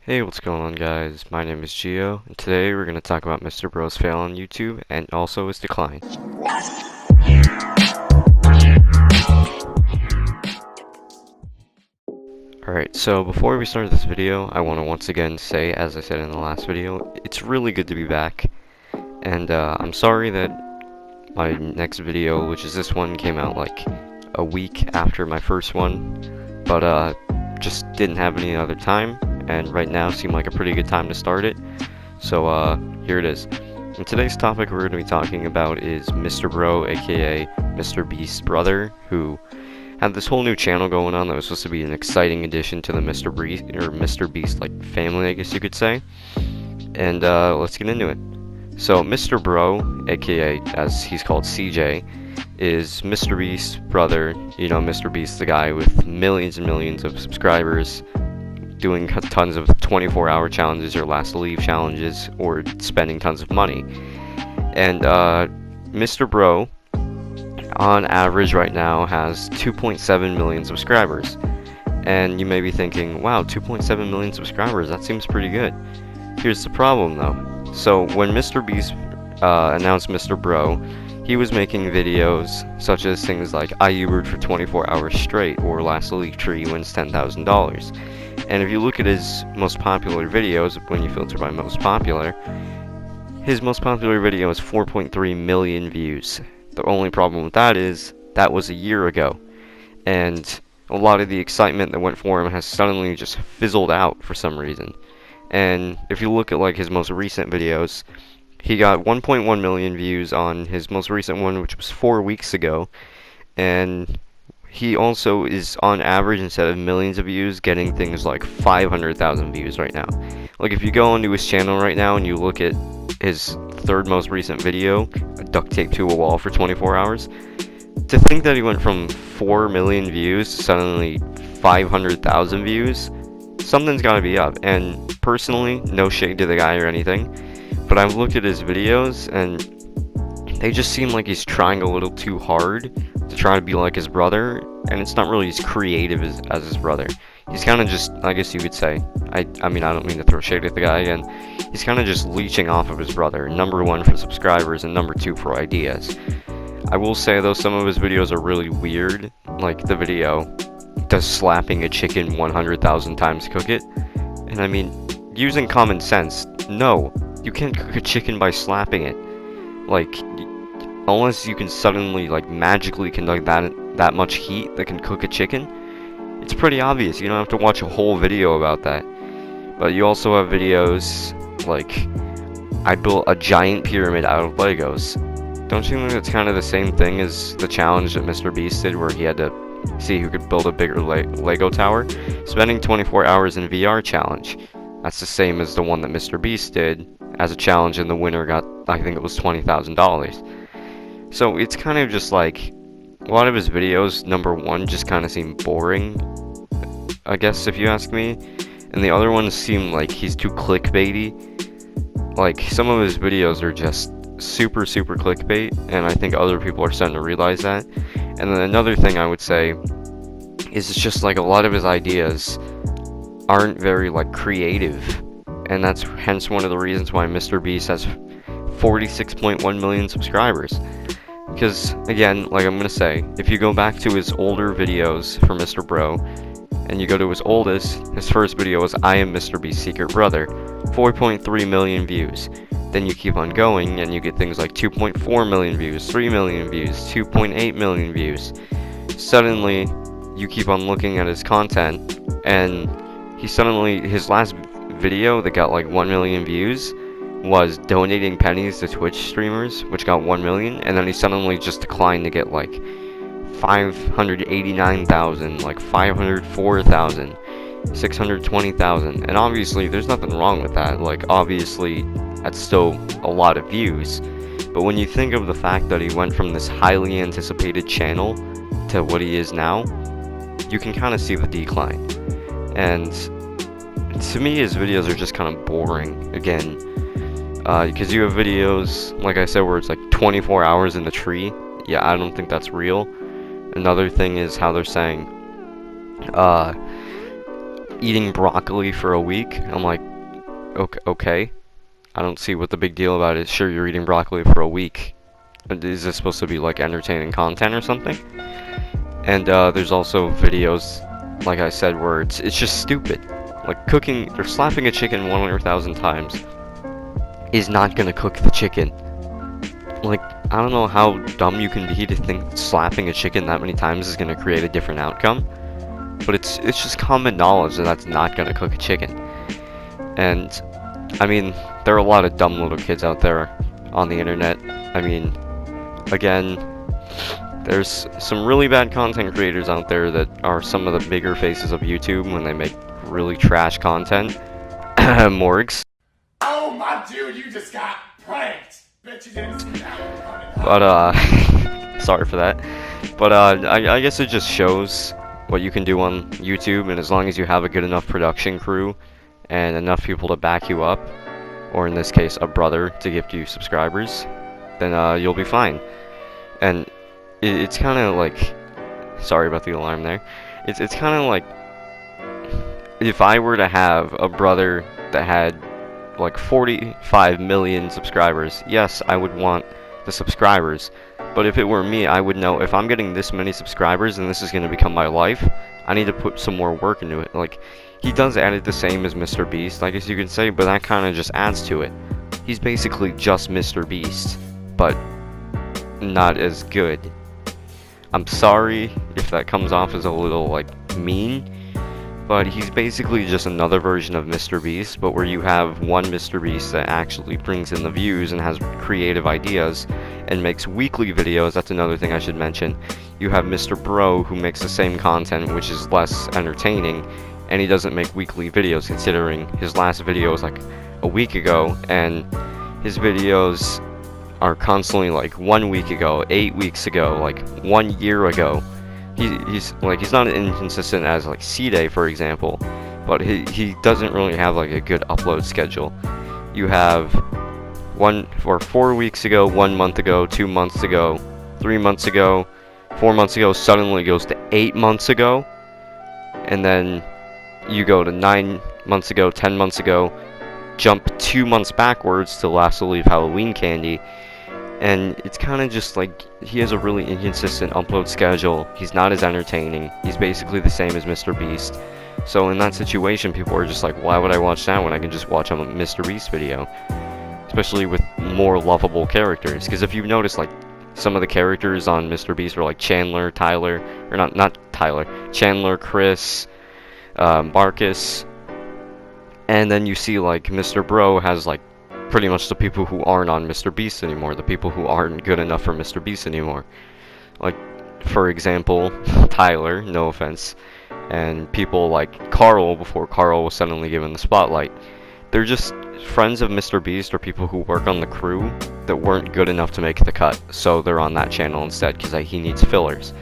Hey, what's going on, guys? My name is Gio, and today we're going to talk about MrBro's fail on YouTube and also his decline. Alright, so before we start this video, I want to once again say, as I said in the last video, it's really good to be back. And I'm sorry that my next video, which is this one, came out like a week after my first one, but just didn't have any other time, and right now seemed like a pretty good time to start it. So here it is. And today's topic we're going to be talking about is MrBro, aka MrBeast's brother, who had this whole new channel going on that was supposed to be an exciting addition to the MrBeast like family, I guess you could say. And let's get into it. So MrBro, aka as he's called CJ, is MrBeast's brother. You know, MrBeast, the guy with millions and millions of subscribers, doing tons of 24-hour challenges or last leave challenges, or spending tons of money. And MrBro, on average right now, has 2.7 million subscribers. And you may be thinking, wow, 2.7 million subscribers, that seems pretty good. Here's the problem though. So when MrBeast announced MrBro, he was making videos such as things like I Ubered for 24 hours straight, or last league tree wins $10,000. And if you look at his most popular videos, when you filter by most popular, his most popular video is 4.3 million views. The only problem with that is, that was a year ago. And a lot of the excitement that went for him has suddenly just fizzled out for some reason. And if you look at like his most recent videos, he got 1.1 million views on his most recent one, which was 4 weeks ago. And he also is, on average, instead of millions of views, getting things like 500,000 views right now. Like, if you go onto his channel right now and you look at his third most recent video, duct tape to a wall for 24 hours, to think that he went from 4 million views to suddenly 500,000 views, something's gotta be up. And personally, no shade to the guy or anything, but I've looked at his videos and they just seem like he's trying a little too hard to try to be like his brother, and it's not really as creative as his brother. He's kind of just, I guess you could say, I mean, I don't mean to throw shade at the guy again, he's kind of just leeching off of his brother, number one for subscribers and number two for ideas. I will say though, some of his videos are really weird, like the video, does slapping a chicken 100,000 times cook it? And I mean, using common sense, no, you can't cook a chicken by slapping it. Like, unless you can suddenly, like, magically conduct that much heat that can cook a chicken, it's pretty obvious. You don't have to watch a whole video about that. But you also have videos like, I built a giant pyramid out of Legos. Don't you think that's kind of the same thing as the challenge that MrBeast did, where he had to see who could build a bigger Lego tower? Spending 24 hours in VR challenge. That's the same as the one that MrBeast did as a challenge, and the winner got, I think it was $20,000. So it's kind of just like, a lot of his videos, number one, just kind of seem boring, I guess, if you ask me. And the other ones seem like he's too clickbaity. Like, some of his videos are just super clickbait, and I think other people are starting to realize that. And then another thing I would say is it's just like a lot of his ideas aren't very, like, creative. And that's hence one of the reasons why MrBeast has 46.1 million subscribers. Because, again, like I'm gonna say, if you go back to his older videos for MrBro, and you go to his oldest, his first video was I am MrBeast's secret brother, 4.3 million views. Then you keep on going, and you get things like 2.4 million views, 3 million views, 2.8 million views. Suddenly, you keep on looking at his content, and his last video that got like 1 million views was donating pennies to Twitch streamers, which got 1 million, and then he suddenly just declined to get like 589,000, like 504,000, 620,000, and obviously there's nothing wrong with that. Like, obviously that's still a lot of views, but when you think of the fact that he went from this highly anticipated channel to what he is now, you can kind of see the decline. And to me, his videos are just kind of boring, again, because you have videos, like I said, where it's like 24 hours in the tree. Yeah, I don't think that's real. Another thing is how they're saying, eating broccoli for a week. I'm like, okay. I don't see what the big deal about it is. Sure, you're eating broccoli for a week. Is this supposed to be like entertaining content or something? And there's also videos, like I said, where it's just stupid. Like cooking or slapping a chicken 100,000 times is not gonna cook the chicken. Like, I don't know how dumb you can be to think slapping a chicken that many times is gonna create a different outcome. But it's just common knowledge that that's not gonna cook a chicken. And I mean, there are a lot of dumb little kids out there on the internet. I mean, again, there's some really bad content creators out there that are some of the bigger faces of YouTube when they make really trash content. Morgs. Oh my dude, you just got pranked! Bet you didn't see that one coming. But sorry for that. But I guess it just shows what you can do on YouTube, and as long as you have a good enough production crew and enough people to back you up, or in this case a brother to gift you subscribers, then you'll be fine. And it's kind of like, sorry about the alarm there, it's kind of like if I were to have a brother that had like 45 million subscribers, yes, I would want the subscribers, but if it were me, I would know if I'm getting this many subscribers and this is going to become my life, I need to put some more work into it. Like, he does add it the same as MrBeast, I guess you could say, but that kind of just adds to it. He's basically just MrBeast, but not as good. I'm sorry if that comes off as a little, like, mean, but he's basically just another version of MrBeast, but where you have one MrBeast that actually brings in the views and has creative ideas and makes weekly videos. That's another thing I should mention. You have MrBro, who makes the same content, which is less entertaining, and he doesn't make weekly videos, considering his last video was like a week ago, and his videos are constantly like 1 week ago, 8 weeks ago, like 1 year ago. He's not as inconsistent as like C-Day, for example, but he doesn't really have like a good upload schedule. You have 4 weeks ago, 1 month ago, 2 months ago, 3 months ago, 4 months ago, suddenly goes to 8 months ago, and then you go to 9 months ago, 10 months ago, jump 2 months backwards to Last to Leave Halloween Candy. And it's kind of just like, he has a really inconsistent upload schedule. He's not as entertaining. He's basically the same as MrBeast. So in that situation, people are just like, why would I watch that when I can just watch a MrBeast video? Especially with more lovable characters. Because if you've noticed, like, some of the characters on MrBeast are like Chandler, Tyler, or not Tyler, Chandler, Chris, Marcus. And then you see like MrBro has like pretty much the people who aren't on MrBeast anymore, the people who aren't good enough for MrBeast anymore. Like, for example, Tyler, no offense, and people like Carl, before Carl was suddenly given the spotlight. They're just friends of MrBeast, or people who work on the crew that weren't good enough to make the cut, so they're on that channel instead, because he needs fillers.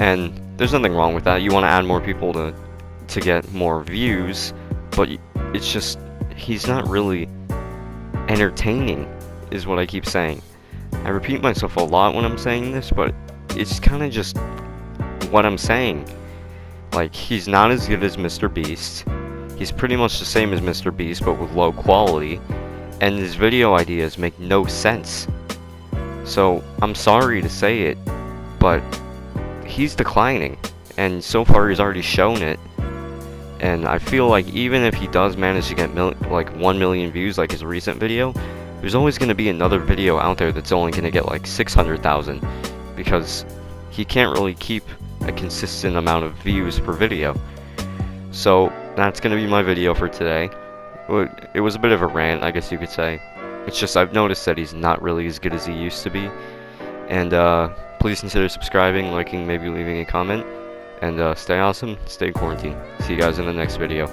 And there's nothing wrong with that. You want to add more people to get more views, but it's just, he's not really entertaining, is what I keep saying. I repeat myself a lot when I'm saying this, but it's kind of just what I'm saying. Like, he's not as good as MrBeast. He's pretty much the same as MrBeast, but with low quality, and his video ideas make no sense. So, I'm sorry to say it, but he's declining, and so far he's already shown it. And I feel like even if he does manage to get like 1 million views like his recent video, there's always going to be another video out there that's only going to get like 600,000, because he can't really keep a consistent amount of views per video. So that's going to be my video for today. It was a bit of a rant, I guess you could say. It's just I've noticed that he's not really as good as he used to be. And please consider subscribing, liking, maybe leaving a comment. And stay awesome, stay quarantined. See you guys in the next video.